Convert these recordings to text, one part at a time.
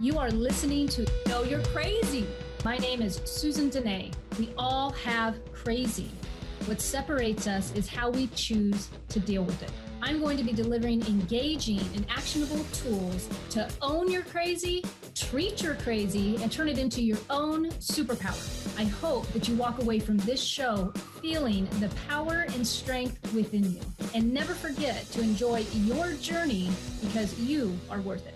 You are listening to Know You're Crazy. My name is Susan Denee. We all have crazy. What separates us is how we choose to deal with it. I'm going to be delivering engaging and actionable tools to own your crazy, treat your crazy, and turn it into your own superpower. I hope that you walk away from this show feeling the power and strength within you. And never forget to enjoy your journey because you are worth it.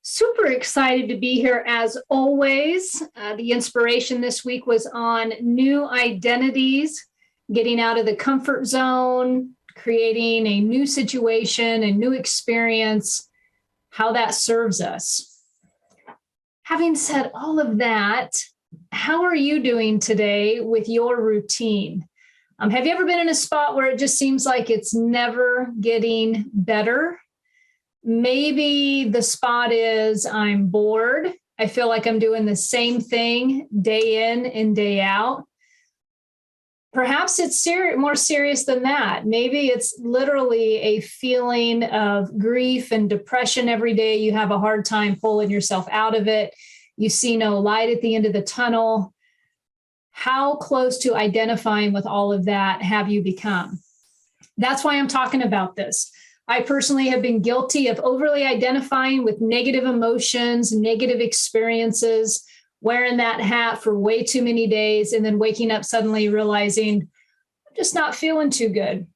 Super excited to be here as always. The inspiration this week was on new identities, getting out of the comfort zone, creating a new situation, a new experience, how that serves us. Having said all of that, how are you doing today with your routine? Have you ever been in a spot where it just seems like it's never getting better? Maybe the spot is I'm bored. I feel like I'm doing the same thing day in and day out. Perhaps it's more serious than that. Maybe it's literally a feeling of grief and depression every day. You have a hard time pulling yourself out of it. You see no light at the end of the tunnel. How close to identifying with all of that have you become? That's why I'm talking about this. I personally have been guilty of overly identifying with negative emotions, negative experiences, wearing that hat for way too many days, and then waking up suddenly realizing I'm just not feeling too good.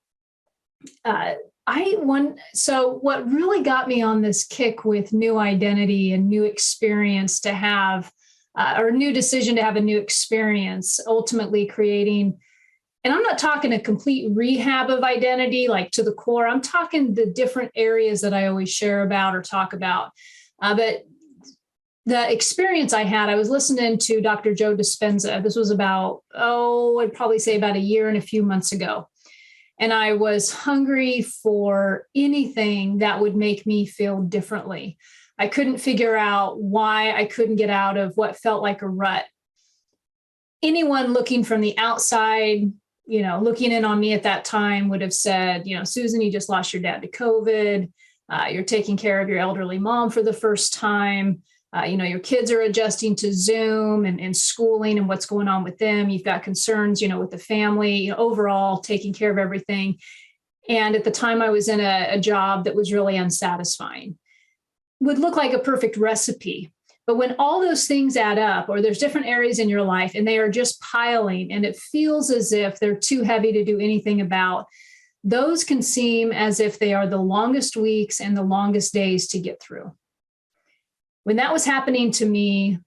So what really got me on this kick with new identity and new experience to have, or new decision to have a new experience, ultimately creating. And I'm not talking a complete rehab of identity, like to the core. I'm talking the different areas that I always share about or talk about. But the experience I had, I was listening to Dr. Joe Dispenza. This was about, I'd probably say about a year and a few months ago. And I was hungry for anything that would make me feel differently. I couldn't figure out why I couldn't get out of what felt like a rut. Anyone looking from the outside, looking in on me at that time would have said, Susan, you just lost your dad to COVID. You're taking care of your elderly mom for the first time. Your kids are adjusting to Zoom and schooling and what's going on with them. You've got concerns, with the family, overall taking care of everything. And at the time I was in a job that was really unsatisfying. Would look like a perfect recipe. But when all those things add up, or there's different areas in your life and they are just piling and it feels as if they're too heavy to do anything about, those can seem as if they are the longest weeks and the longest days to get through. When that was happening to me,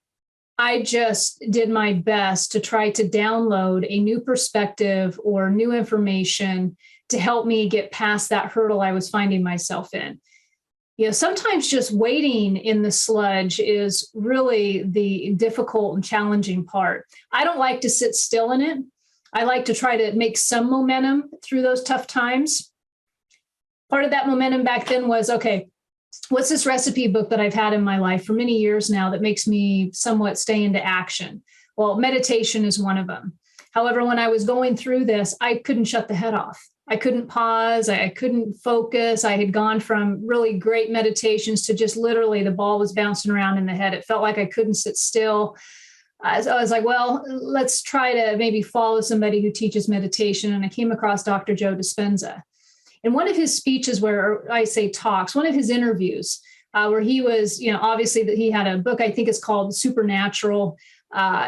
I just did my best to try to download a new perspective or new information to help me get past that hurdle I was finding myself in. Sometimes just waiting in the sludge is really the difficult and challenging part. I don't like to sit still in it. I like to try to make some momentum through those tough times. Part of that momentum back then was, okay, what's this recipe book that I've had in my life for many years now that makes me somewhat stay into action? Well, meditation is one of them. However, when I was going through this, I couldn't shut the head off. I couldn't pause. I couldn't focus. I had gone from really great meditations to just literally the ball was bouncing around in the head. It felt like I couldn't sit still. So I was like, well, let's try to maybe follow somebody who teaches meditation. And I came across Dr. Joe Dispenza. In one of his speeches, where I say talks, one of his interviews, where he was, obviously that he had a book, I think it's called Supernatural.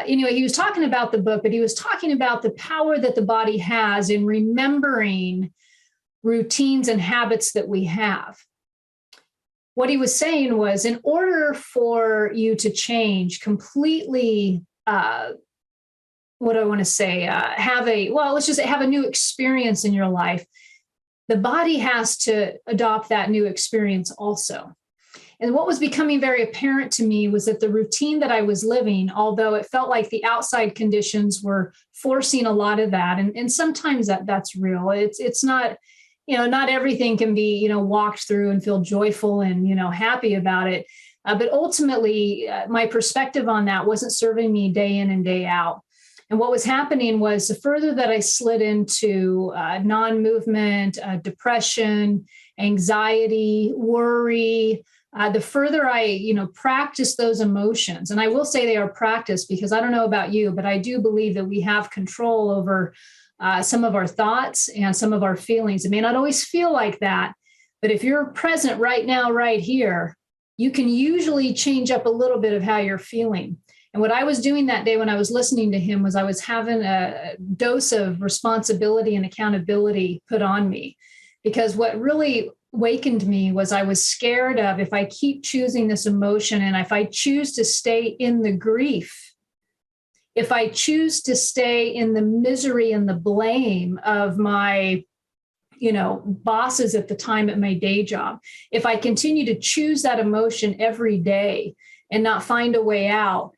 He was talking about the book, but he was talking about the power that the body has in remembering routines and habits that we have. What he was saying was, in order for you to change completely, have a new experience in your life, the body has to adopt that new experience also. And what was becoming very apparent to me was that the routine that I was living, although it felt like the outside conditions were forcing a lot of that, and sometimes that's real. It's not, not everything can be, walked through and feel joyful and, happy about it. But ultimately, my perspective on that wasn't serving me day in and day out. And what was happening was the further that I slid into non-movement, depression, anxiety, worry, the further I, practice those emotions, and I will say they are practiced because I don't know about you, but I do believe that we have control over some of our thoughts and some of our feelings. It may not always feel like that, but if you're present right now, right here, you can usually change up a little bit of how you're feeling. And what I was doing that day when I was listening to him was I was having a dose of responsibility and accountability put on me, because what really wakened me was I was scared of, if I keep choosing this emotion and if I choose to stay in the grief, if I choose to stay in the misery and the blame of my bosses at the time at my day job, if I continue to choose that emotion every day and not find a way out,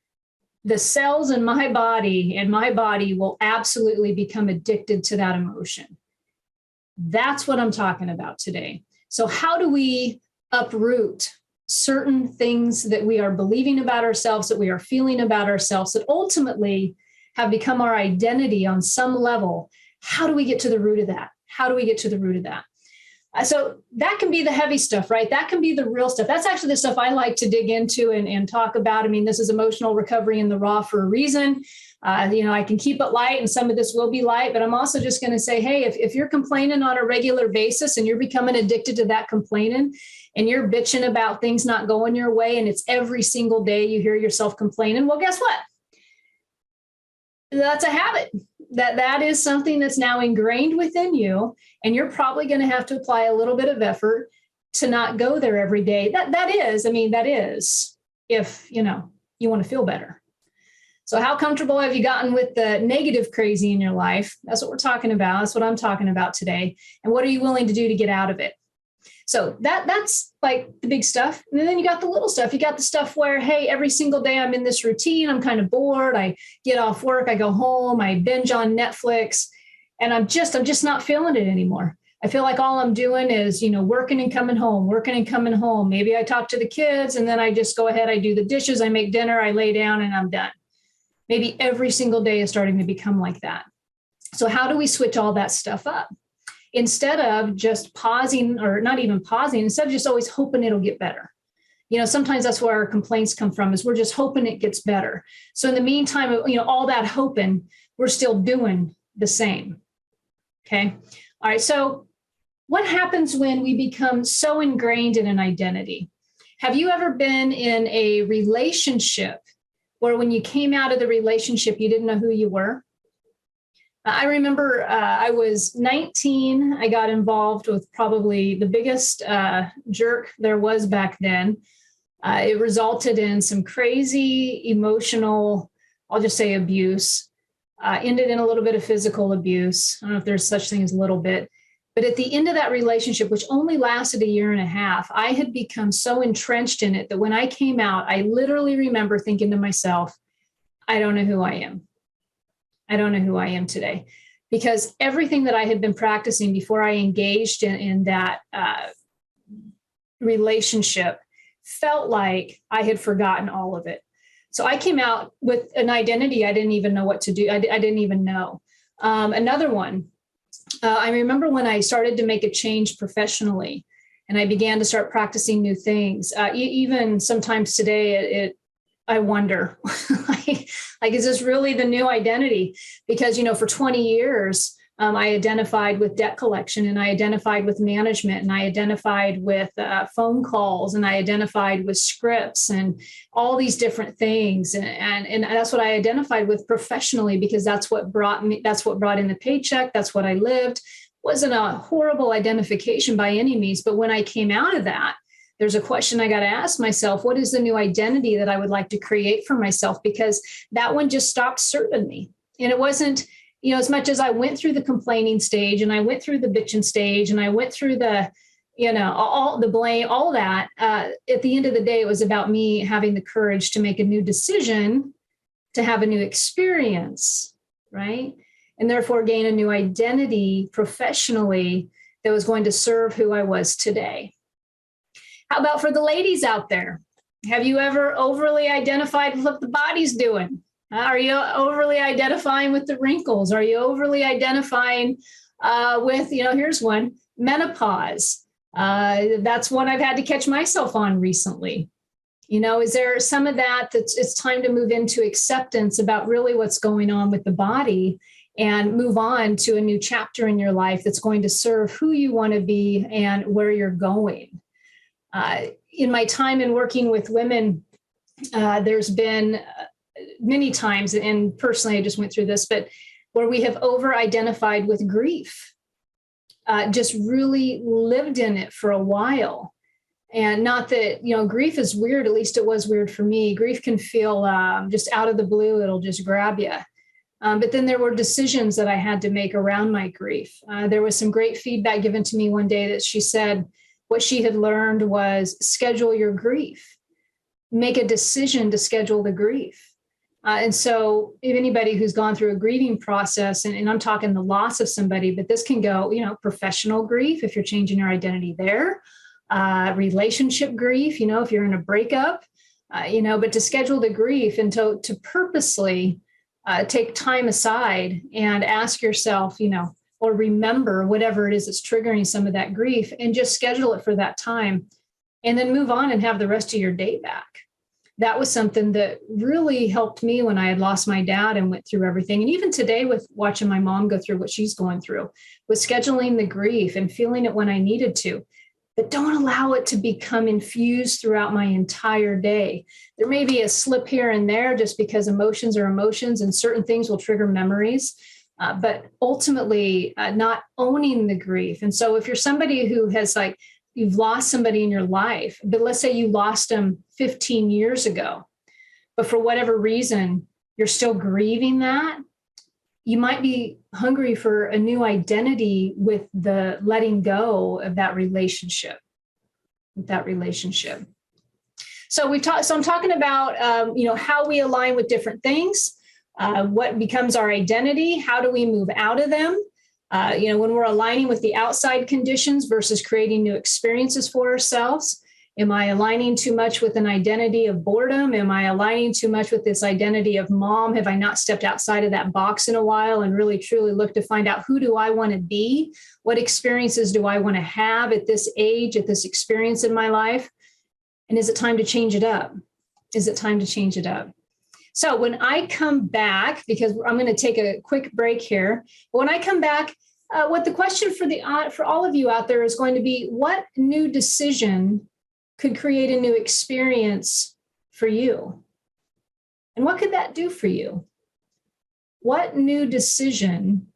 the cells in my body will absolutely become addicted to that emotion. That's what I'm talking about today. So how do we uproot certain things that we are believing about ourselves, that we are feeling about ourselves, that ultimately have become our identity on some level? How do we get to the root of that? How do we get to the root of that? So that can be the heavy stuff, right? That can be the real stuff. That's actually the stuff I like to dig into and talk about. I mean, this is emotional recovery in the raw for a reason. I can keep it light, and some of this will be light, but I'm also just going to say, hey, if you're complaining on a regular basis and you're becoming addicted to that complaining, and you're bitching about things not going your way, and it's every single day you hear yourself complaining, well, guess what? That's a habit. That is something that's now ingrained within you, and you're probably going to have to apply a little bit of effort to not go there every day. That is if you want to feel better. So how comfortable have you gotten with the negative crazy in your life? That's what we're talking about. That's what I'm talking about today. And what are you willing to do to get out of it? So that's like the big stuff. And then you got the little stuff. You got the stuff where, hey, every single day I'm in this routine. I'm kind of bored. I get off work. I go home. I binge on Netflix. And I'm just not feeling it anymore. I feel like all I'm doing is, working and coming home. Maybe I talk to the kids, and then I just go ahead. I do the dishes. I make dinner. I lay down, and I'm done. Maybe every single day is starting to become like that. So how do we switch all that stuff up? Instead of just pausing, or not even pausing, instead of just always hoping it'll get better. Sometimes that's where our complaints come from, is we're just hoping it gets better. So in the meantime, all that hoping, we're still doing the same. Okay. All right. So what happens when we become so ingrained in an identity? Have you ever been in a relationship where when you came out of the relationship, you didn't know who you were? I remember I was 19. I got involved with probably the biggest jerk there was back then. It resulted in some crazy emotional, I'll just say, abuse. Ended in a little bit of physical abuse. I don't know if there's such thing as a little bit. But at the end of that relationship, which only lasted a year and a half, I had become so entrenched in it that when I came out, I literally remember thinking to myself, I don't know who I am. I don't know who I am today, because everything that I had been practicing before I engaged in that relationship felt like I had forgotten all of it. So I came out with an identity I didn't even know what to do. I didn't even know. Another one, I remember when I started to make a change professionally and I began to start practicing new things. Even sometimes today, I wonder, like, is this really the new identity? Because, for 20 years, I identified with debt collection, and I identified with management, and I identified with phone calls, and I identified with scripts and all these different things. And that's what I identified with professionally, because that's what brought in the paycheck. That's what I lived. Wasn't a horrible identification by any means. But when I came out of that, there's a question I got to ask myself: what is the new identity that I would like to create for myself? Because that one just stopped serving me. And it wasn't, as much as I went through the complaining stage, and I went through the bitching stage, and I went through the, all the blame, all that, at the end of the day, it was about me having the courage to make a new decision, to have a new experience, right? And therefore gain a new identity professionally that was going to serve who I was today. How about for the ladies out there? Have you ever overly identified with what the body's doing? Are you overly identifying with the wrinkles? Are you overly identifying with, here's one, menopause? That's one I've had to catch myself on recently. Is there some of that it's time to move into acceptance about really what's going on with the body and move on to a new chapter in your life that's going to serve who you want to be and where you're going? In my time in working with women, there's been many times, and personally, I just went through this, but where we have over-identified with grief, just really lived in it for a while. And not that, grief is weird, at least it was weird for me. Grief can feel just out of the blue, it'll just grab you. But then there were decisions that I had to make around my grief. There was some great feedback given to me one day that she said what she had learned was schedule your grief, make a decision to schedule the grief. And so if anybody who's gone through a grieving process, and I'm talking the loss of somebody, but this can go, professional grief, if you're changing your identity there, relationship grief, if you're in a breakup, but to schedule the grief and to purposely take time aside and ask yourself, or remember whatever it is that's triggering some of that grief and just schedule it for that time and then move on and have the rest of your day back. That was something that really helped me when I had lost my dad and went through everything. And even today with watching my mom go through what she's going through, with scheduling the grief and feeling it when I needed to, but don't allow it to become infused throughout my entire day. There may be a slip here and there just because emotions are emotions and certain things will trigger memories, but ultimately not owning the grief. And so if you're somebody who has you've lost somebody in your life, but let's say you lost them 15 years ago, but for whatever reason, you're still grieving that, you might be hungry for a new identity with the letting go of that relationship. So I'm talking about, how we align with different things, what becomes our identity, how do we move out of them? When we're aligning with the outside conditions versus creating new experiences for ourselves. Am I aligning too much with an identity of boredom? Am I aligning too much with this identity of mom? Have I not stepped outside of that box in a while and really truly looked to find out who do I want to be? What experiences do I want to have at this age, at this experience in my life? And is it time to change it up? So when I come back, because I'm going to take a quick break here, but when I come back, what the question for all of you out there is going to be, what new decision could create a new experience for you? And what could that do for you? What new decision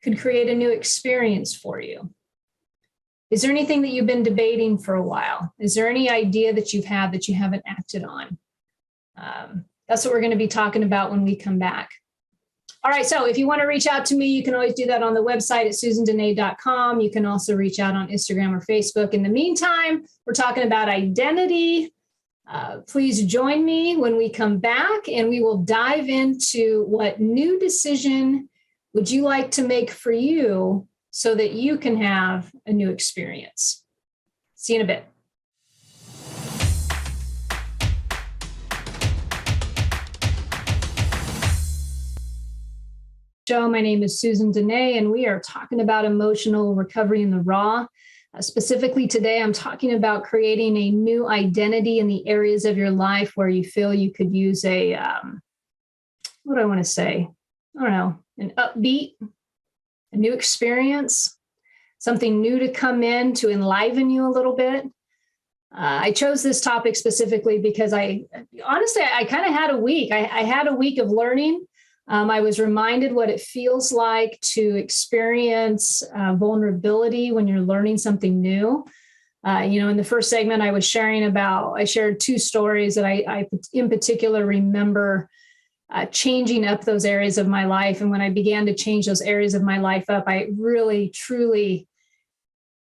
could create a new experience for you? Is there anything that you've been debating for a while? Is there any idea that you've had that you haven't acted on? That's what we're going to be talking about when we come back. All right, so if you want to reach out to me, you can always do that on the website at susandenee.com. You can also reach out on Instagram or Facebook. In the meantime, we're talking about identity. Please join me when we come back, and we will dive into what new decision would you like to make for you so that you can have a new experience. See you in a bit. My name is Susan Denee, and we are talking about emotional recovery in the raw. Specifically today, I'm talking about creating a new identity in the areas of your life where you feel you could use an upbeat, a new experience, something new to come in to enliven you a little bit. I chose this topic specifically because I kind of had a week. I had a week of learning. I was reminded what it feels like to experience vulnerability when you're learning something new. In the first segment I shared two stories that I in particular remember changing up those areas of my life. And when I began to change those areas of my life up, I really, truly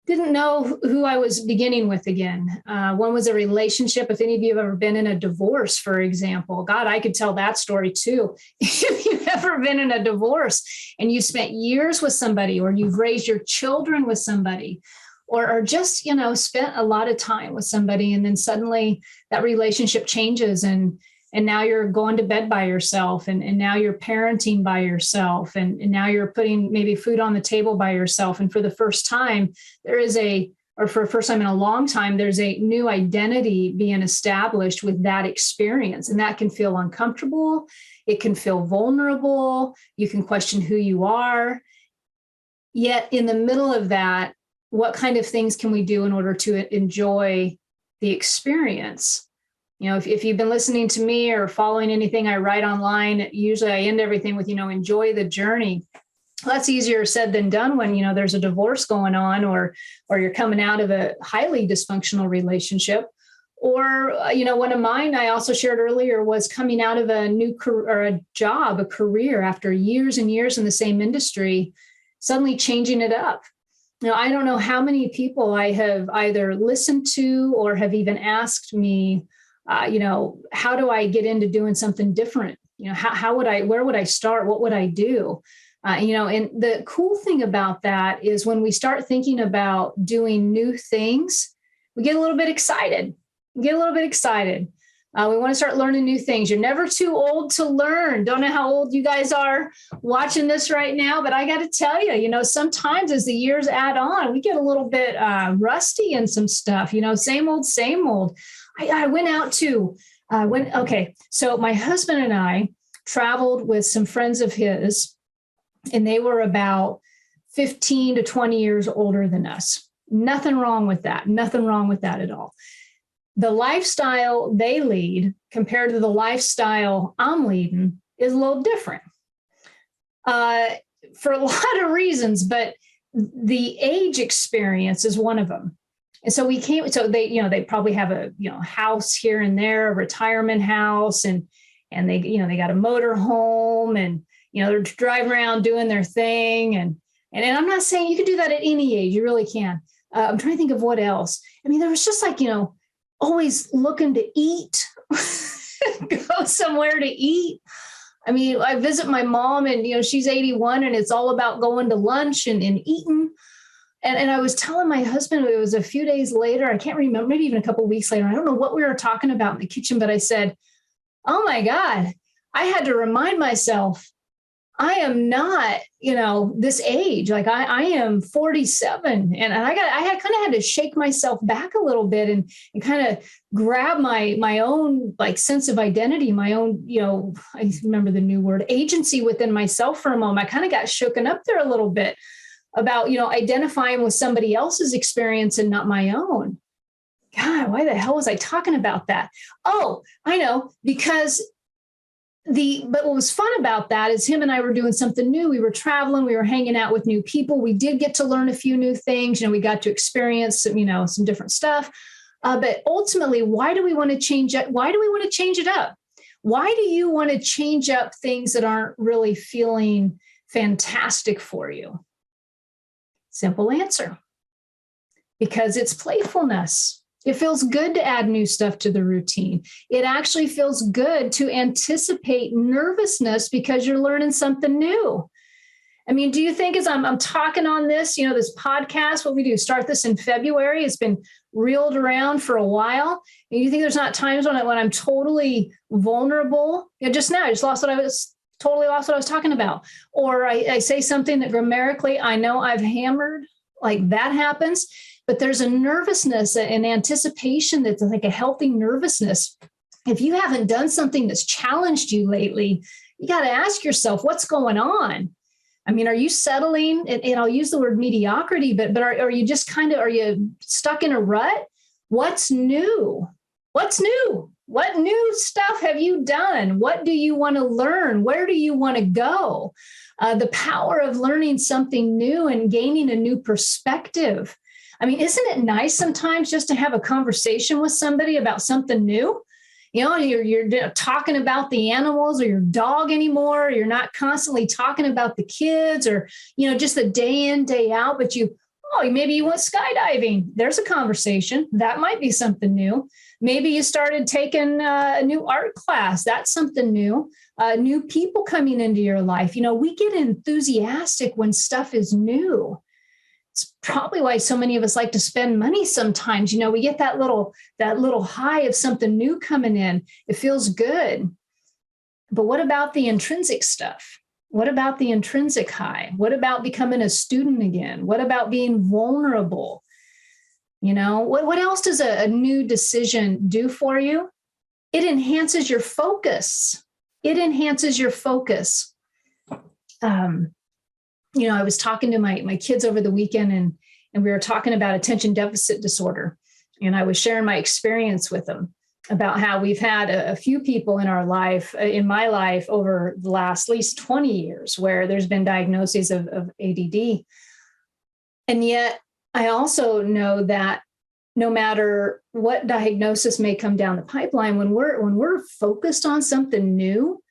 didn't know who I was beginning with again. One was a relationship. If any of you have ever been in a divorce, for example, God, I could tell that story too. If you've ever been in a divorce and you spent years with somebody, or you've raised your children with somebody, or just, spent a lot of time with somebody, and then suddenly that relationship changes and And now you're going to bed by yourself, and now you're parenting by yourself, and now you're putting maybe food on the table by yourself. And for the first time, for the first time in a long time, there's a new identity being established with that experience. And that can feel uncomfortable. It can feel vulnerable. You can question who you are. Yet in the middle of that, what kind of things can we do in order to enjoy the experience? If you've been listening to me or following anything I write online, usually I end everything with, enjoy the journey. Well, that's easier said than done when, there's a divorce going on, or you're coming out of a highly dysfunctional relationship. Or, one of mine I also shared earlier was coming out of a new a career after years and years in the same industry, suddenly changing it up. I don't know how many people I have either listened to or have even asked me, how do I get into doing something different? Where would I start? What would I do? And the cool thing about that is when we start thinking about doing new things, we get a little bit excited. We want to start learning new things. You're never too old to learn. Don't know how old you guys are watching this right now, but I got to tell you, sometimes as the years add on, we get a little bit rusty in some stuff, same old. I went out to, so my husband and I traveled with some friends of his, and they were about 15 to 20 years older than us. Nothing wrong with that at all. The lifestyle they lead compared to the lifestyle I'm leading is a little different for a lot of reasons, but the age experience is one of them. And so they probably have a, house here and there, a retirement house, and they, they got a motor home, and, they're driving around doing their thing. And I'm not saying you can do that at any age. You really can. I'm trying to think of what else. There was just always looking to eat, go somewhere to eat. I visit my mom, and, she's 81, and it's all about going to lunch and eating. And I was telling my husband, it was a few days later, I can't remember, maybe even a couple of weeks later, I don't know what we were talking about in the kitchen, but I said, oh my God, I had to remind myself, I am not, this age. Like I am 47, and I kind of had to shake myself back a little bit and kind of grab my own sense of identity, my own, I remember the new word, agency within myself for a moment. I kind of got shooken up there a little bit about, identifying with somebody else's experience and not my own. God, why the hell was I talking about that? Oh, I know, because but what was fun about that is him and I were doing something new. We were traveling, we were hanging out with new people. We did get to learn a few new things. We got to experience some, some different stuff. But ultimately, why do we want to change it? Why do we want to change it up? Why do you want to change up things that aren't really feeling fantastic for you? Simple answer. Because it's playfulness. It feels good to add new stuff to the routine. It actually feels good to anticipate nervousness because you're learning something new. Do you think as I'm talking on this, this podcast, what we do, start this in February, it's been reeled around for a while. And you think there's not times when I'm totally vulnerable? Just now, I just totally lost what I was talking about. Or I say something that grammatically I know I've hammered, like that happens. But there's a nervousness and anticipation that's like a healthy nervousness. If you haven't done something that's challenged you lately, you got to ask yourself, what's going on? Are you settling? And I'll use the word mediocrity, but are you just are you stuck in a rut? What's new? What's new? What new stuff have you done? What do you want to learn? Where do you want to go? The power of learning something new and gaining a new perspective. Isn't it nice sometimes just to have a conversation with somebody about something new? You're talking about the animals or your dog anymore. You're not constantly talking about the kids or, just the day in, day out, but maybe you went skydiving. There's a conversation. That might be something new. Maybe you started taking a new art class. That's something new. New people coming into your life. We get enthusiastic when stuff is new. It's probably why so many of us like to spend money sometimes. We get that little high of something new coming in. It feels good. But what about the intrinsic stuff? What about the intrinsic high? What about becoming a student again? What about being vulnerable? What else does a new decision do for you? It enhances your focus. It enhances your focus. I was talking to my kids over the weekend, and we were talking about attention deficit disorder. And I was sharing my experience with them about how we've had a few people in my life over the last at least 20 years where there's been diagnoses of ADD. And yet I also know that no matter what diagnosis may come down the pipeline, when we're focused on something new,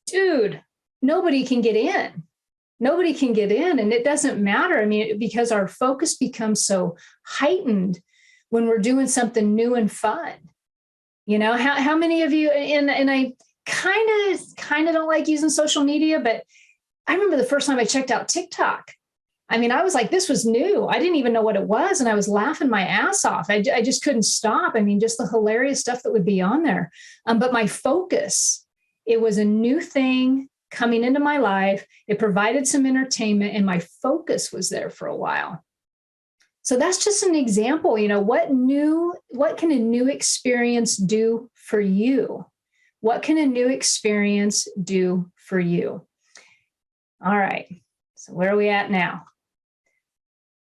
dude, nobody can get in. Nobody can get in. And it doesn't matter. Because our focus becomes so heightened when we're doing something new and fun. How many of you, and I kind of don't like using social media, but I remember the first time I checked out TikTok. I was like, this was new. I didn't even know what it was. And I was laughing my ass off. I just couldn't stop. Just the hilarious stuff that would be on there. But my focus, it was a new thing coming into my life. It provided some entertainment, and my focus was there for a while. So that's just an example. What can a new experience do for you? What can a new experience do for you? All right. So where are we at now?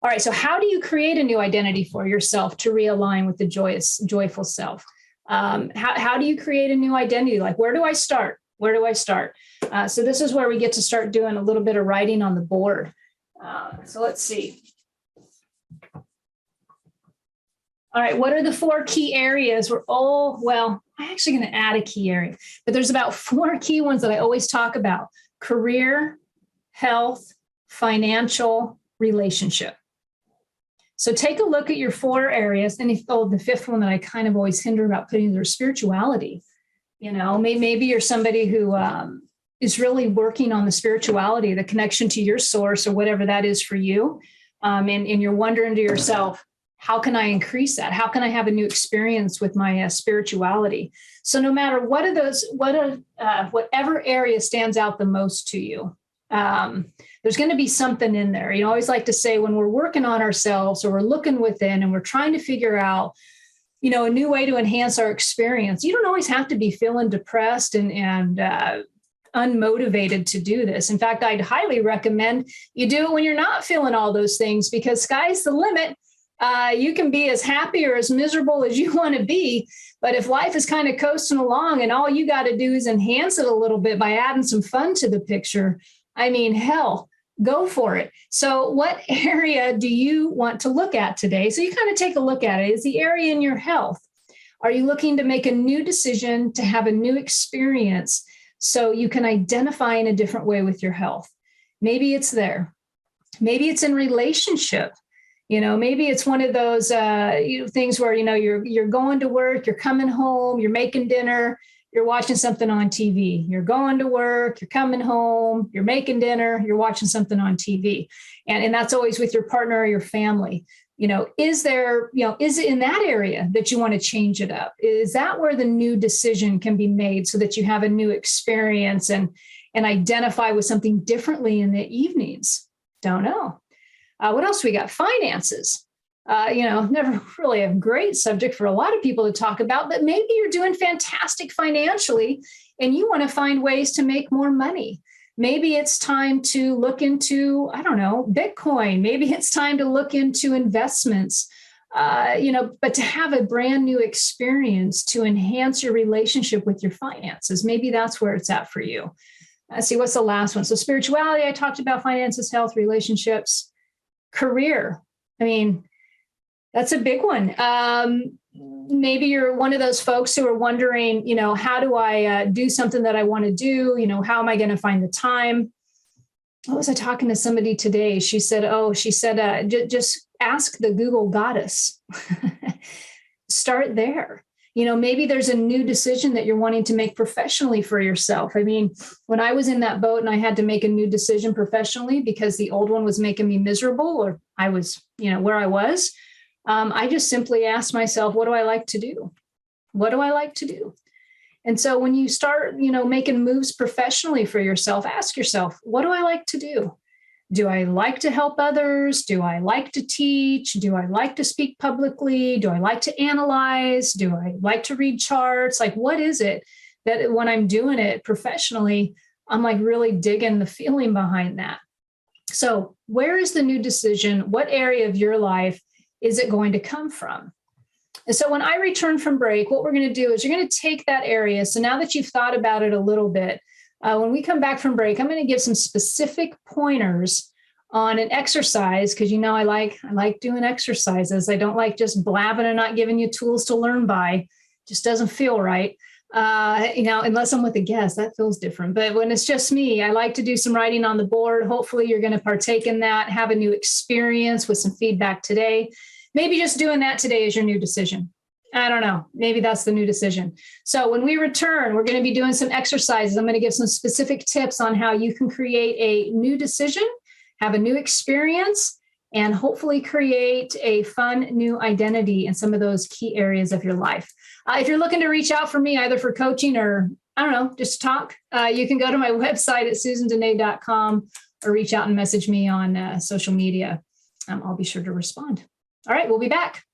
All right. So how do you create a new identity for yourself to realign with the joyful self? How do you create a new identity? Like, where do I start? Where do I start? So this is where we get to start doing a little bit of writing on the board. So let's see. All right, what are the 4 key areas? I'm actually going to add a key area, but there's about 4 key ones that I always talk about: career, health, financial, relationship. So take a look at your 4 areas. And the 5th one that I kind of always hinder about putting their spirituality. Maybe you're somebody who is really working on the spirituality, the connection to your source or whatever that is for you. And you're wondering to yourself, how can I increase that? How can I have a new experience with my spirituality? So no matter whatever area stands out the most to you, there's going to be something in there. I always like to say, when we're working on ourselves or we're looking within and we're trying to figure out, a new way to enhance our experience, you don't always have to be feeling depressed and unmotivated to do this. In fact, I'd highly recommend you do it when you're not feeling all those things, because sky's the limit. You can be as happy or as miserable as you want to be. But if life is kind of coasting along and all you got to do is enhance it a little bit by adding some fun to the picture, hell, go for it. So what area do you want to look at today? So you kind of take a look at it. Is the area in your health? Are you looking to make a new decision, to have a new experience so you can identify in a different way with your health? Maybe it's there. Maybe it's in relationship. Maybe it's one of those things where, you're going to work, you're coming home, you're making dinner, you're watching something on TV. You're going to work, you're coming home, you're making dinner, you're watching something on TV. And that's always with your partner or your family. Is it in that area that you want to change it up? Is that where the new decision can be made so that you have a new experience and identify with something differently in the evenings? Don't know. What else we got? Finances. Never really a great subject for a lot of people to talk about, but maybe you're doing fantastic financially and you want to find ways to make more money. Maybe it's time to look into, Bitcoin. Maybe it's time to look into investments, but to have a brand new experience to enhance your relationship with your finances. Maybe that's where it's at for you. Let's see, what's the last one? So spirituality, I talked about finances, health, relationships, career. That's a big one. Maybe you're one of those folks who are wondering, how do I do something that I want to do? How am I going to find the time? What was I talking to somebody today? She said, just ask the Google goddess. Start there. Maybe there's a new decision that you're wanting to make professionally for yourself. I mean, when I was in that boat and I had to make a new decision professionally because the old one was making me miserable, or I was, where I was, I just simply asked myself, what do I like to do? What do I like to do? And so when you start, making moves professionally for yourself, ask yourself, what do I like to do? Do I like to help others? Do I like to teach? Do I like to speak publicly? Do I like to analyze? Do I like to read charts? Like, what is it that when I'm doing it professionally, I'm like really digging the feeling behind that? So where is the new decision? What area of your life is it going to come from? And so when I return from break, what we're going to do is you're going to take that area. So now that you've thought about it a little bit, when we come back from break, I'm going to give some specific pointers on an exercise, because I like doing exercises. I don't like just blabbing and not giving you tools to learn by. It just doesn't feel right. Unless I'm with a guest, that feels different. But when it's just me, I like to do some writing on the board. Hopefully you're going to partake in that, have a new experience with some feedback today. Maybe just doing that today is your new decision. I don't know. Maybe that's the new decision. So when we return, we're going to be doing some exercises. I'm going to give some specific tips on how you can create a new decision, have a new experience, and hopefully create a fun new identity in some of those key areas of your life. If you're looking to reach out for me, either for coaching or, I don't know, just talk, you can go to my website at susandenee.com or reach out and message me on social media. I'll be sure to respond. All right, we'll be back.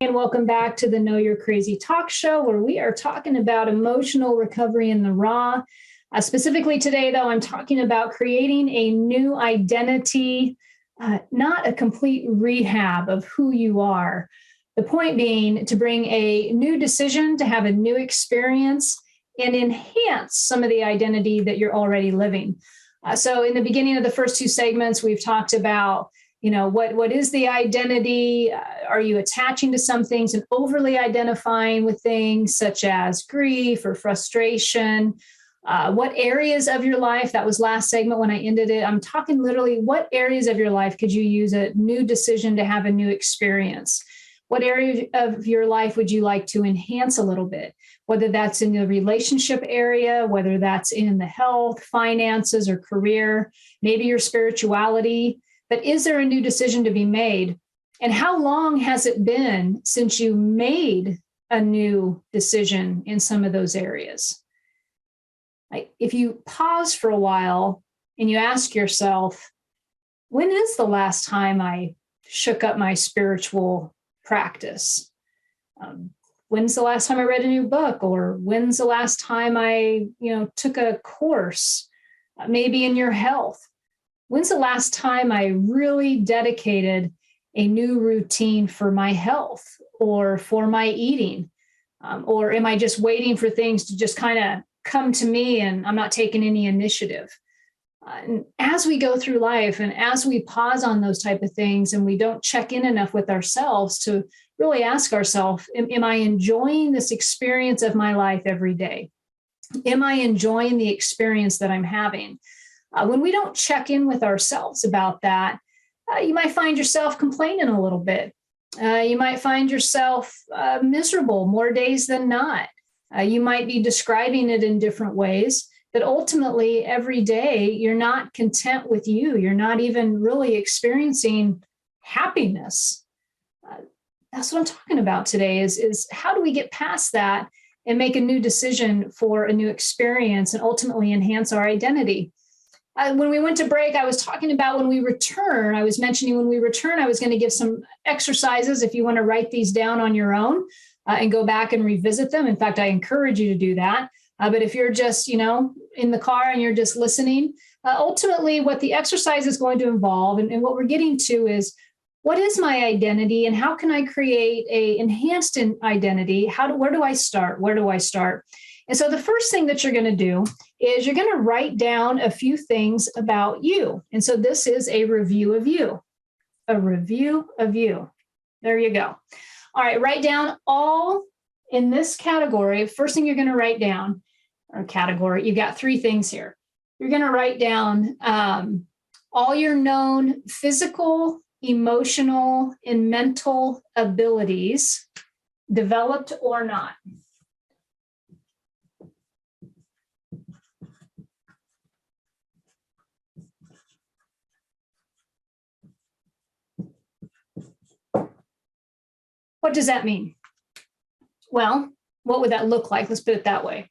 And welcome back to the Know You're Crazy talk show, where we are talking about emotional recovery in the raw. Specifically today, though, I'm talking about creating a new identity, not a complete rehab of who you are. The point being to bring a new decision, to have a new experience, and enhance some of the identity that you're already living. So in the beginning of the first two segments, we've talked about what is the identity? Are you attaching to some things and overly identifying with things such as grief or frustration? What areas of your life, that was last segment when I ended it, I'm talking literally what areas of your life could you use a new decision to have a new experience? What area of your life would you like to enhance a little bit? Whether that's in the relationship area, whether that's in the health, finances, or career, maybe your spirituality. But is there a new decision to be made? And how long has it been since you made a new decision in some of those areas? Like if you pause for a while and you ask yourself, when is the last time I shook up my spiritual practice? When's the last time I read a new book? Or when's the last time I, took a course, maybe in your health? When's the last time I really dedicated a new routine for my health or for my eating? Or am I just waiting for things to just kind of come to me and I'm not taking any initiative? And as we go through life and as we pause on those type of things and we don't check in enough with ourselves to really ask ourselves, am I enjoying this experience of my life every day? Am I enjoying the experience that I'm having? When we don't check in with ourselves about that, you might find yourself complaining a little bit. You might find yourself miserable more days than not. You might be describing it in different ways, but ultimately every day you're not content with you. You're not even really experiencing happiness. That's what I'm talking about today is how do we get past that and make a new decision for a new experience and ultimately enhance our identity? When we went to break, I was talking about when we return. I was mentioning when we return, I was going to give some exercises if you want to write these down on your own and go back and revisit them. In fact, I encourage you to do that. But if you're just, in the car and you're just listening, ultimately what the exercise is going to involve and what we're getting to is, what is my identity and how can I create a enhanced identity? Where do I start? Where do I start? And so the first thing that you're going to do is you're going to write down a few things about you. And so this is a review of you, a review of you. There you go. All right, write down all in this category. First thing you're going to write down, or category, you've got three things here. You're going to write down all your known physical, emotional, and mental abilities, developed or not. What does that mean? Well, what would that look like? Let's put it that way.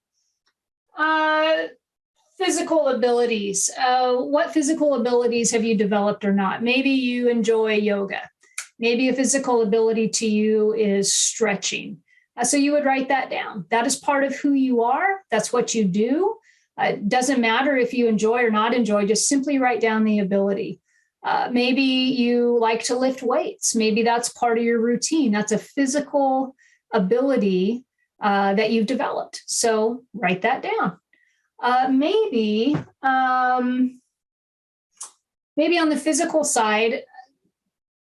Physical abilities. What physical abilities have you developed or not? Maybe you enjoy yoga. Maybe a physical ability to you is stretching. So you would write that down. That is part of who you are. That's what you do. It doesn't matter if you enjoy or not enjoy, just simply write down the ability. Maybe you like to lift weights. Maybe that's part of your routine. That's a physical ability that you've developed. So write that down. Maybe on the physical side,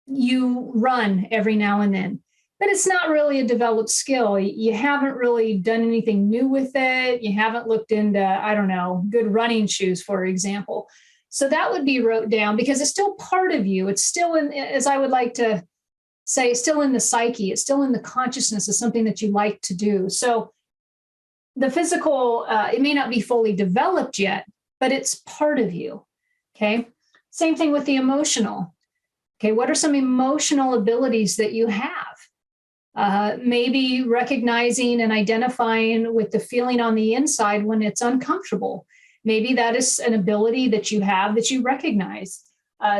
you run every now and then, but it's not really a developed skill. You haven't really done anything new with it. You haven't looked into, I don't know, good running shoes, for example. So that would be wrote down because it's still part of you. It's still in, as I would like to say, it's still in the psyche. It's still in the consciousness of something that you like to do. So the physical, it may not be fully developed yet, but it's part of you. Okay. Same thing with the emotional. Okay. What are some emotional abilities that you have? Maybe recognizing and identifying with the feeling on the inside when it's uncomfortable. Maybe that is an ability that you have that you recognize.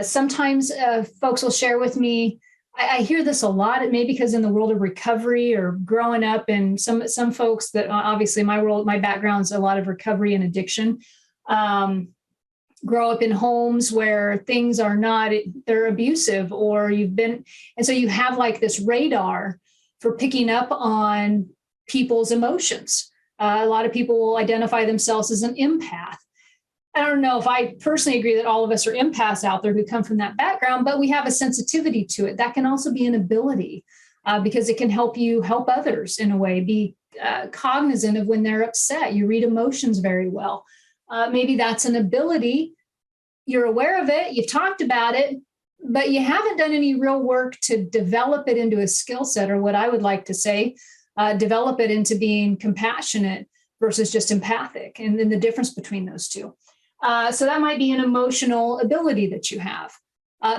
Sometimes folks will share with me, I hear this a lot, maybe because in the world of recovery or growing up, and some folks that obviously my background is a lot of recovery and addiction, grow up in homes where things are not, they're abusive, or and so you have like this radar for picking up on people's emotions. A lot of people will identify themselves as an empath. I don't know if I personally agree that all of us are empaths out there who come from that background, but we have a sensitivity to it. That can also be an ability because it can help you help others in a way, be cognizant of when they're upset. You read emotions very well. Maybe that's an ability. You're aware of it. You've talked about it, but you haven't done any real work to develop it into a skill set, or what I would like to say, develop it into being compassionate versus just empathic, and then the difference between those two. So that might be an emotional ability that you have.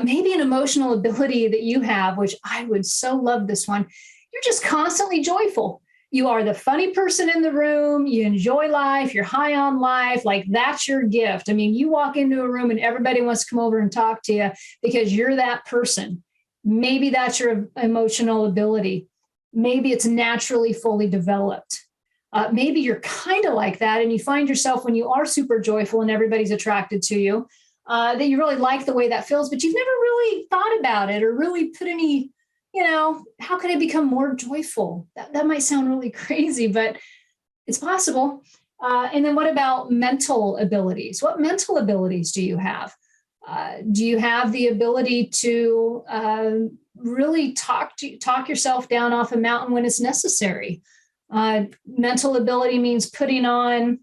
Maybe an emotional ability that you have, which I would so love this one. You're just constantly joyful. You are the funny person in the room. You enjoy life. You're high on life. Like that's your gift. I mean, you walk into a room and everybody wants to come over and talk to you because you're that person. Maybe that's your emotional ability. Maybe it's naturally fully developed. Maybe you're kind of like that and you find yourself when you are super joyful and everybody's attracted to you, that you really like the way that feels, but you've never really thought about it or really put any, how can I become more joyful? That might sound really crazy, but it's possible. And then what about mental abilities? What mental abilities do you have? Do you have the ability to really talk yourself down off a mountain when it's necessary? Mental ability means putting on,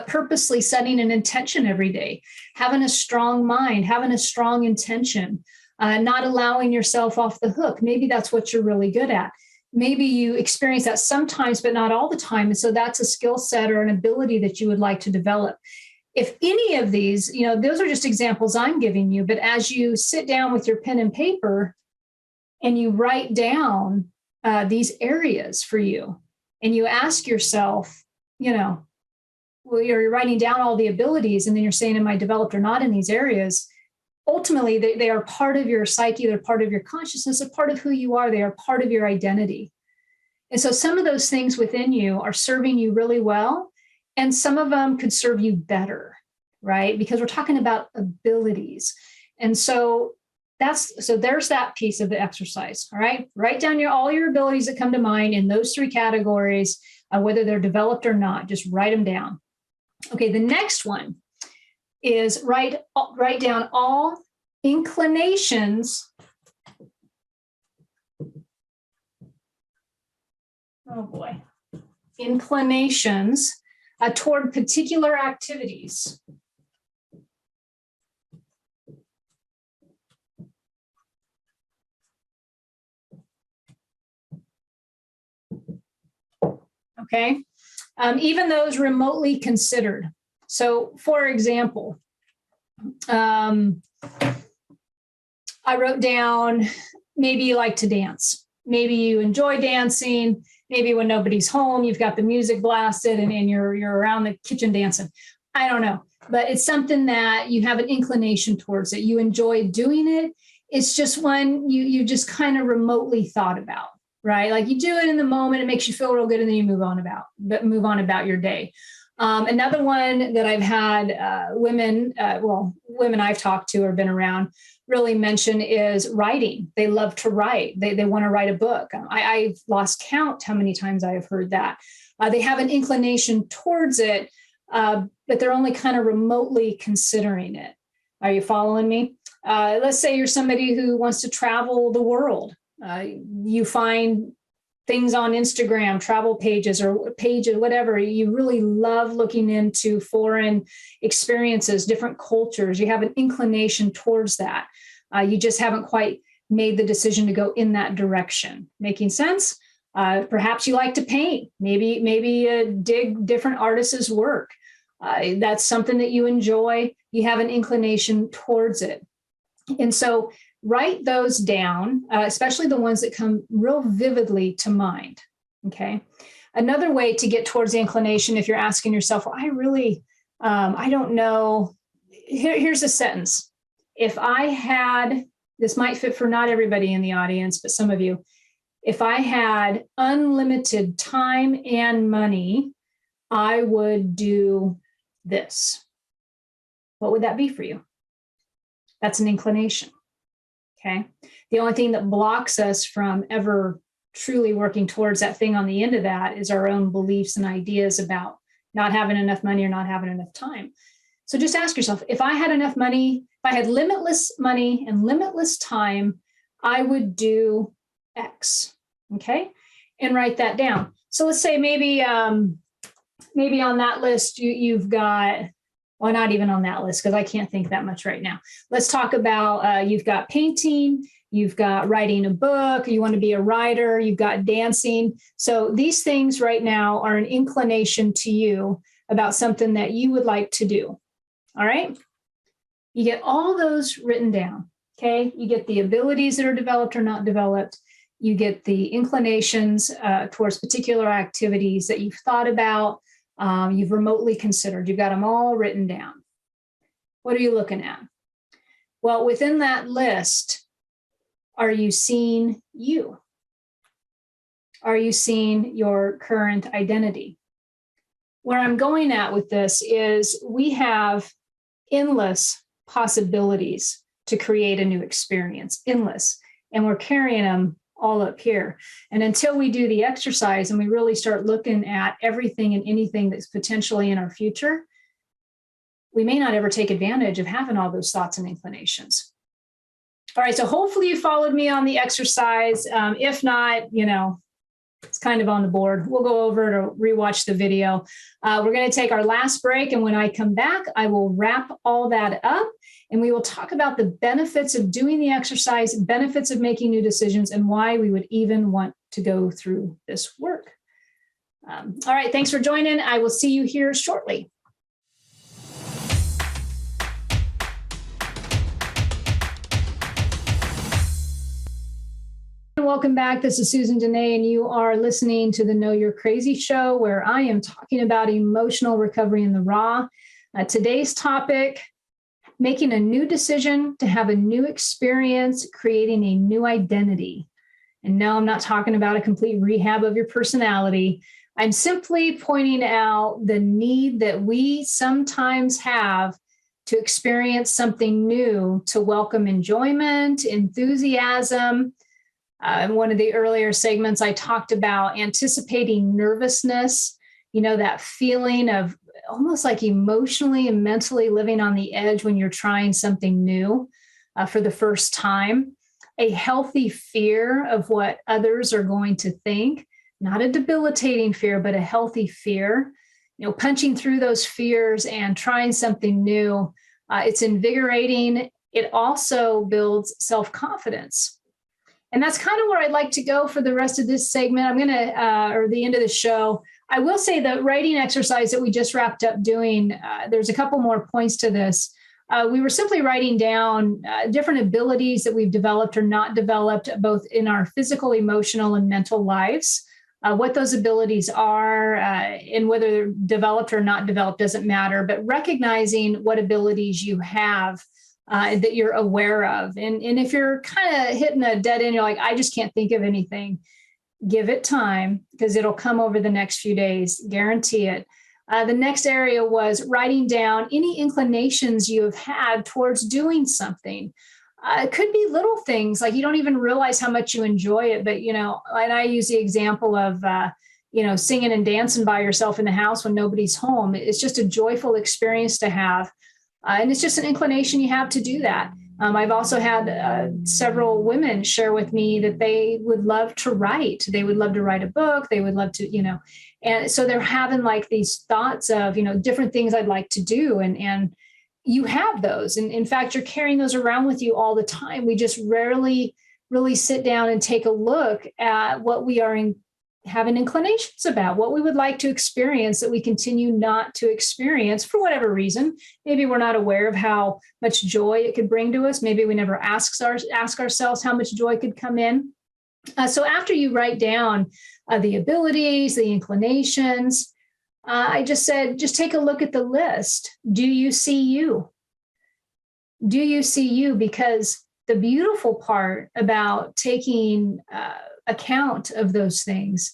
purposely setting an intention every day, having a strong mind, having a strong intention, not allowing yourself off the hook. Maybe that's what you're really good at. Maybe you experience that sometimes, but not all the time. And so that's a skill set or an ability that you would like to develop. If any of these, those are just examples I'm giving you, but as you sit down with your pen and paper and you write down these areas for you, and you ask yourself, well, you're writing down all the abilities, and then you're saying, am I developed or not in these areas? Ultimately, they are part of your psyche. They're part of your consciousness. They're part of who you are. They are part of your identity. And so some of those things within you are serving you really well, and some of them could serve you better, right? Because we're talking about abilities. And so there's that piece of the exercise. All right. Write down all your abilities that come to mind in those three categories, whether they're developed or not. Just write them down. Okay. The next one is write down all inclinations. Oh boy. Inclinations toward particular activities. Okay. Even those remotely considered. So, for example, I wrote down, maybe you like to dance. Maybe you enjoy dancing. Maybe when nobody's home, you've got the music blasted and you're around the kitchen dancing. I don't know, but it's something that you have an inclination towards it. You enjoy doing it. It's just one you just kind of remotely thought about, right? Like you do it in the moment, it makes you feel real good, and then you move on about your day. Another one that I've had women I've talked to or been around really mention is writing. They love to write. They want to write a book. I've lost count how many times I have heard that. They have an inclination towards it, but they're only kind of remotely considering it. Are you following me? Let's say you're somebody who wants to travel the world. You find things on Instagram, travel pages or pages, whatever. You really love looking into foreign experiences, different cultures. You have an inclination towards that. You just haven't quite made the decision to go in that direction. Making sense? Perhaps you like to paint. Maybe dig different artists' work. That's something that you enjoy. You have an inclination towards it. And so write those down, especially the ones that come real vividly to mind. Okay. Another way to get towards the inclination, if you're asking yourself, well, I don't know. Here's a sentence. If I had, this might fit for not everybody in the audience, but some of you, if I had unlimited time and money, I would do this. What would that be for you? That's an inclination. Okay. The only thing that blocks us from ever truly working towards that thing on the end of that is our own beliefs and ideas about not having enough money or not having enough time. So just ask yourself, if I had enough money, if I had limitless money and limitless time, I would do X. Okay. And write that down. So let's say maybe on that list, you've got, well, not even on that list, because I can't think that much right now. Let's talk about, you've got painting, you've got writing a book, you want to be a writer, you've got dancing. So these things right now are an inclination to you about something that you would like to do. All right. You get all those written down. Okay. You get the abilities that are developed or not developed. You get the inclinations towards particular activities that you've thought about. You've remotely considered. You've got them all written down. What are you looking at? Well, within that list, are you seeing you? Are you seeing your current identity? Where I'm going at with this is we have endless possibilities to create a new experience, endless, and we're carrying them all up here. And until we do the exercise and we really start looking at everything and anything that's potentially in our future, we may not ever take advantage of having all those thoughts and inclinations. All right, so hopefully you followed me on the exercise. If not, it's kind of on the board. We'll go over it or rewatch the video. We're going to take our last break, and when I come back, I will wrap all that up. And we will talk about the benefits of doing the exercise, benefits of making new decisions, and why we would even want to go through this work. All right, thanks for joining. I will see you here shortly. Welcome back. This is Susan Denee, and you are listening to the Know You're Crazy show, where I am talking about emotional recovery in the raw. Today's topic, making a new decision to have a new experience, creating a new identity. And no, I'm not talking about a complete rehab of your personality. I'm simply pointing out the need that we sometimes have to experience something new, to welcome enjoyment, enthusiasm. In one of the earlier segments, I talked about anticipating nervousness, that feeling of almost like emotionally and mentally living on the edge when you're trying something new for the first time, a healthy fear of what others are going to think, not a debilitating fear, but a healthy fear, punching through those fears and trying something new. It's invigorating. It also builds self-confidence. And that's kind of where I'd like to go for the rest of this segment. I'm going to, or the end of the show, I will say the writing exercise that we just wrapped up doing, there's a couple more points to this. We were simply writing down different abilities that we've developed or not developed, both in our physical, emotional, and mental lives. What those abilities are, and whether they're developed or not developed doesn't matter, but recognizing what abilities you have that you're aware of. And if you're kind of hitting a dead end, you're like, I just can't think of anything, give it time because it'll come over the next few days, guarantee it. The next area was writing down any inclinations you have had towards doing something. It could be little things like you don't even realize how much you enjoy it. But, and I use the example of, singing and dancing by yourself in the house when nobody's home. It's just a joyful experience to have. And it's just an inclination you have to do that. I've also had several women share with me that they would love to write. They would love to write a book. They would love to, and so they're having like these thoughts of, different things I'd like to do. And you have those. And in fact, you're carrying those around with you all the time. We just rarely really sit down and take a look at what we are having inclinations about, what we would like to experience that we continue not to experience for whatever reason. Maybe we're not aware of how much joy it could bring to us. Maybe we never ask ourselves how much joy could come in. So after you write down the abilities, the inclinations, I just said, just take a look at the list. Do you see you? Do you see you? Because the beautiful part about taking account of those things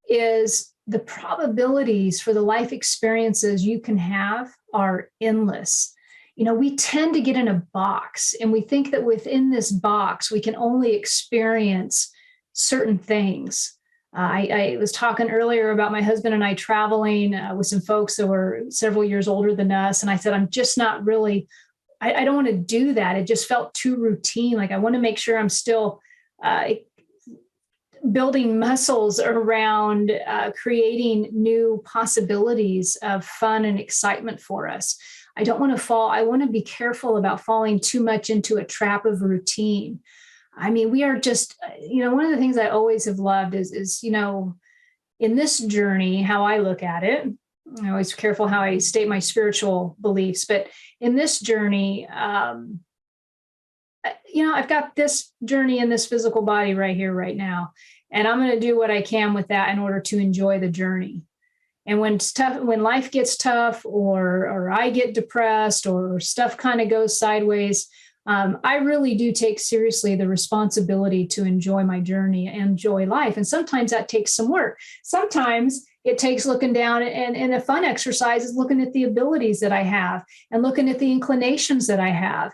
is the probabilities for the life experiences you can have are endless. We tend to get in a box and we think that within this box, we can only experience certain things. I was talking earlier about my husband and I traveling with some folks that were several years older than us. And I said, I'm just not really, I don't want to do that. It just felt too routine. Like I want to make sure I'm still building muscles around creating new possibilities of fun and excitement for us. I don't want to fall. I want to be careful about falling too much into a trap of routine. I mean, we are just, one of the things I always have loved is, in this journey, how I look at it, I'm always careful how I state my spiritual beliefs, but in this journey, I've got this journey in this physical body right here, right now, and I'm going to do what I can with that in order to enjoy the journey. And when life gets tough or I get depressed or stuff kind of goes sideways, I really do take seriously the responsibility to enjoy my journey and enjoy life. And sometimes that takes some work. Sometimes it takes looking down and a fun exercise is looking at the abilities that I have and looking at the inclinations that I have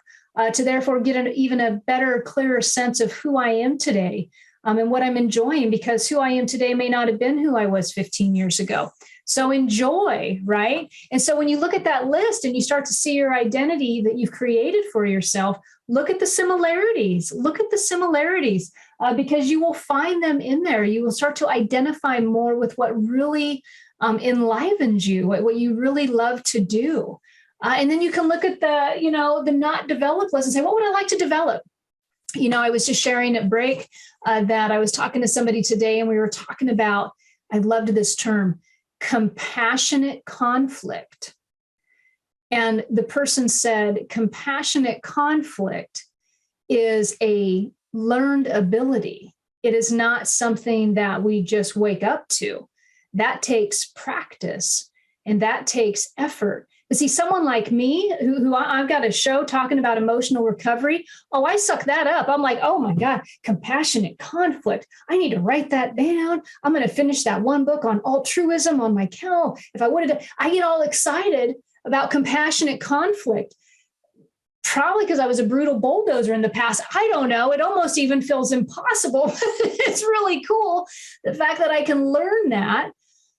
to therefore get even a better, clearer sense of who I am today and what I'm enjoying, because who I am today may not have been who I was 15 years ago. So enjoy, right? And so when you look at that list and you start to see your identity that you've created for yourself, look at the similarities. Look at the similarities because you will find them in there. You will start to identify more with what really enlivens you, what you really love to do. And then you can look at the not developed list and say, what would I like to develop? I was just sharing at break that I was talking to somebody today and we were talking about, I loved this term, compassionate conflict. And the person said, compassionate conflict is a learned ability. It is not something that we just wake up to. That takes practice and that takes effort. But see, someone like me, who I've got a show talking about emotional recovery. Oh, I suck that up. I'm like, oh my God, compassionate conflict. I need to write that down. I'm going to finish that one book on altruism on my Kindle. If I would have, I get all excited about compassionate conflict. Probably because I was a brutal bulldozer in the past. I don't know. It almost even feels impossible. It's really cool. The fact that I can learn that.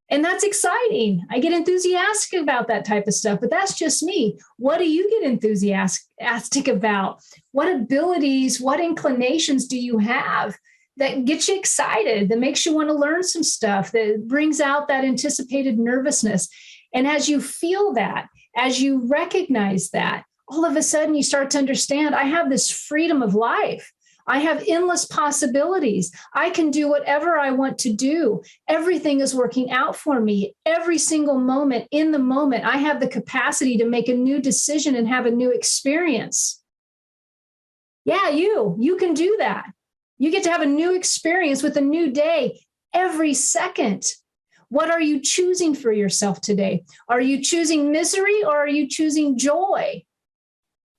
And that's exciting. I get enthusiastic about that type of stuff, but that's just me. What do you get enthusiastic about? What abilities, what inclinations do you have that gets you excited, that makes you want to learn some stuff, that brings out that anticipated nervousness? And as you feel that, as you recognize that, all of a sudden you start to understand, I have this freedom of life. I have endless possibilities. I can do whatever I want to do. Everything is working out for me. Every single moment, in the moment, I have the capacity to make a new decision and have a new experience. Yeah, you can do that. You get to have a new experience with a new day every second. What are you choosing for yourself today? Are you choosing misery or are you choosing joy?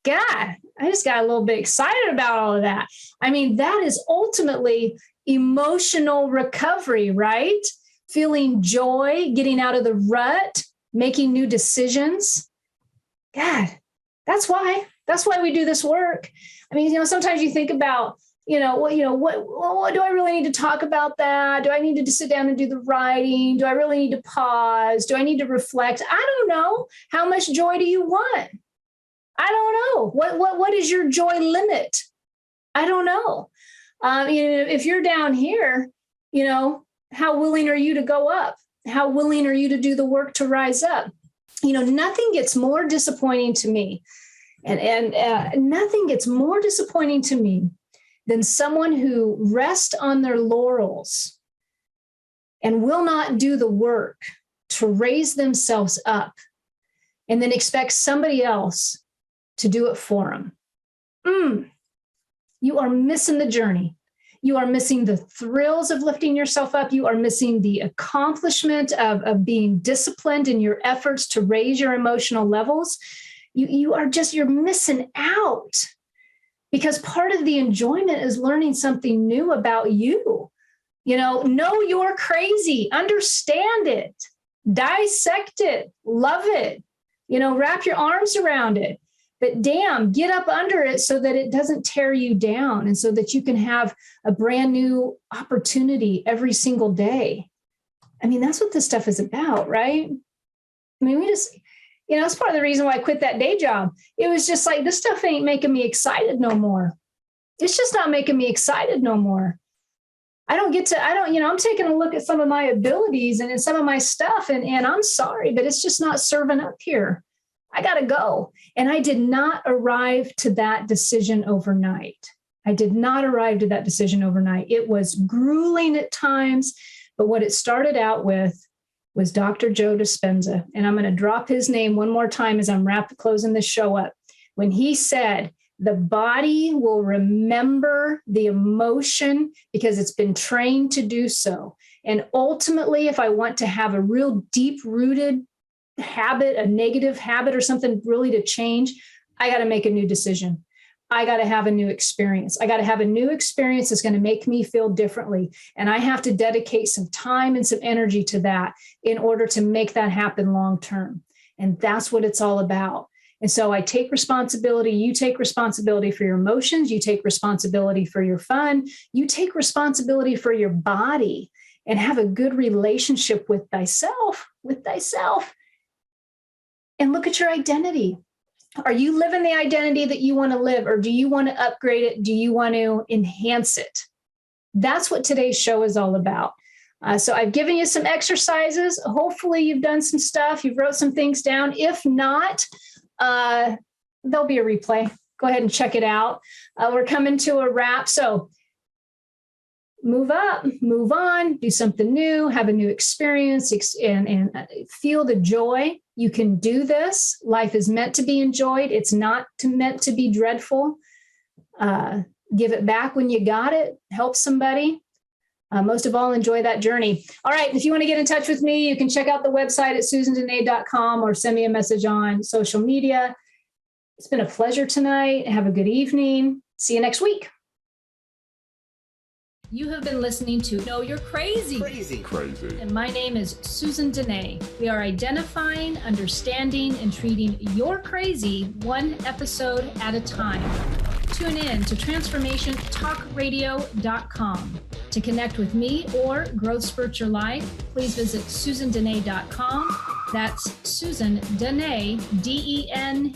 God, I just got a little bit excited about all of that. I mean, that is ultimately emotional recovery, right? Feeling joy, getting out of the rut, making new decisions. God, that's why we do this work. I mean, sometimes you think about, what do I really need to talk about that? Do I need to just sit down and do the writing? Do I really need to pause? Do I need to reflect? I don't know. How much joy do you want? I don't know. What is your joy limit? I don't know. If you're down here, how willing are you to go up? How willing are you to do the work to rise up? Nothing gets more disappointing to me. And nothing gets more disappointing to me than someone who rests on their laurels and will not do the work to raise themselves up and then expect somebody else to do it for them. You are missing the journey. You are missing the thrills of lifting yourself up. You are missing the accomplishment of being disciplined in your efforts to raise your emotional levels. You're missing out, because part of the enjoyment is learning something new about you. Know you're crazy, understand it, dissect it, love it, wrap your arms around it. But damn, get up under it so that it doesn't tear you down and so that you can have a brand new opportunity every single day. I mean, that's what this stuff is about, right? I mean, that's part of the reason why I quit that day job. It was just like, this stuff ain't making me excited no more. It's just not making me excited no more. I'm taking a look at some of my abilities and some of my stuff, and I'm sorry, but it's just not serving up here. I got to go. And I did not arrive to that decision overnight. It was grueling at times, but what it started out with was Dr. Joe Dispenza. And I'm going to drop his name one more time as I'm closing this show up. When he said, the body will remember the emotion because it's been trained to do so. And ultimately, if I want to have a real deep-rooted habit, a negative habit or something really to change, I got to make a new decision. I got to have a new experience. I got to have a new experience that's going to make me feel differently. And I have to dedicate some time and some energy to that in order to make that happen long term. And that's what it's all about. And so I take responsibility. You take responsibility for your emotions. You take responsibility for your fun. You take responsibility for your body and have a good relationship with thyself. And look at your identity. Are you living the identity that you want to live, or do you want to upgrade it? Do you want to enhance it? That's what today's show is all about. So I've given you some exercises. Hopefully you've done some stuff. You've wrote some things down. If not, there'll be a replay. Go ahead and check it out. We're coming to a wrap. So move up, move on, do something new, have a new experience, and feel the joy. You can do this. Life is meant to be enjoyed. It's not meant to be dreadful. Give it back when you got it. Help somebody. Most of all, enjoy that journey. All right. If you want to get in touch with me, you can check out the website at susandenee.com or send me a message on social media. It's been a pleasure tonight. Have a good evening. See you next week. You have been listening to No, You're Crazy. Crazy. And my name is Susan Denee. We are identifying, understanding, and treating your crazy one episode at a time. Tune in to transformationtalkradio.com. To connect with me or Growth Spurt Your Life, please visit susandenee.com. That's Susan Denee, DENEE.com.